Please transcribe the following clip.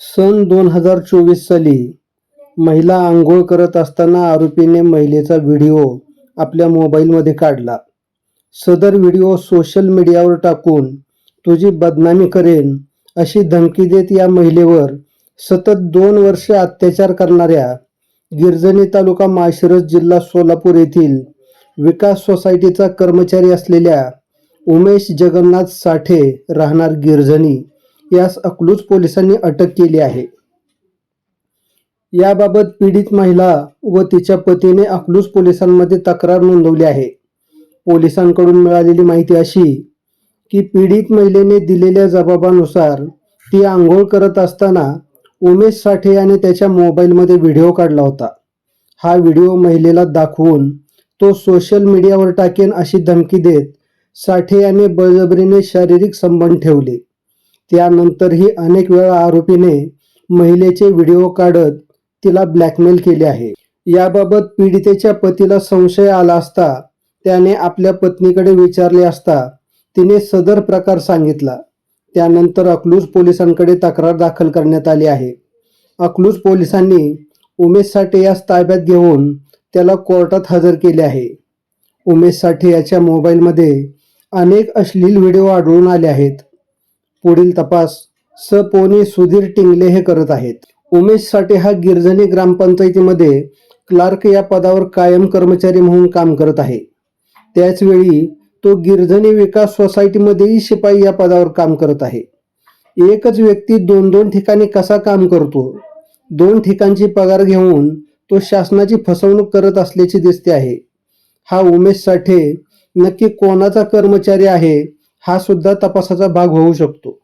सन 2024 साली महिला आंघोळ करत असताना आरोपीने महिलेचा व्हिडिओ आपल्या मोबाईलमध्ये काढला. सदर व्हिडिओ सोशल मीडियावर टाकून तुझी बदनामी करेन अशी धमकी देत या महिलेवर सतत 2 वर्षे अत्याचार करणाऱ्या गिरजणी तालुका माळशिरस जिल्हा सोलापूर येथील विकास सोसायटीचा कर्मचारी असलेल्या उमेश जगन्नाथ साठे राहणार गिरजणी यास अकलूज पोलिसांनी अटक केली आहे. याबाबत पीडित महिला व तिच्या पतीने अकलूज पोलिसांमध्ये तक्रार नोंदवली आहे. पोलिसांकडून मिळालेली माहिती अशी की पीडित महिलेने दिलेल्या जबाबानुसार ती आंघोळ करत असताना उमेश साठे याने त्याच्या मोबाईलमध्ये व्हिडिओ काढला होता. हा व्हिडिओ महिलेला दाखवून तो सोशल मीडियावर टाकेन अशी धमकी देत साठे याने बळजबरीने शारीरिक संबंध ठेवले. त्यानंतरही अनेक वेळा आरोपीने महिलेचे व्हिडिओ काढत तिला ब्लॅकमेल केले आहे. याबाबत पीडितेच्या पतीला संशय आला असता त्याने आपल्या पत्नीकडे विचारले असता तिने सदर प्रकार सांगितला. त्यानंतर अकलूज पोलिसांकडे तक्रार दाखल करण्यात आली आहे. अकलूज पोलिसांनी उमेश साठे यास ताब्यात घेऊन त्याला कोर्टात हजर केले आहे. उमेश साठे याच्या मोबाईलमध्ये अनेक अश्लील व्हिडिओ आढळून आले आहेत. पुढील तपास पोनी सुधीर टिंगले हे करत आहेत. उमेश साठे हा गिरजणी ग्रामपंचायतीमध्ये क्लार्क या पदावर कायम कर्मचारी म्हणून काम करत आहे. त्याचवेळी तो गिरजणी विकास सोसायटीमध्येही शिपाई या पदावर काम करत आहे. एकच व्यक्ती 2 ठिकाणी कसा काम करतो? 2 ठिकाणची पगार घेऊन तो शासनाची फसवणूक करत असल्याचे दिसते आहे. हा उमेश साठे नक्की कोणाचा कर्मचारी आहे हा सुद्धा तपासाचा भाग होऊ शकतो.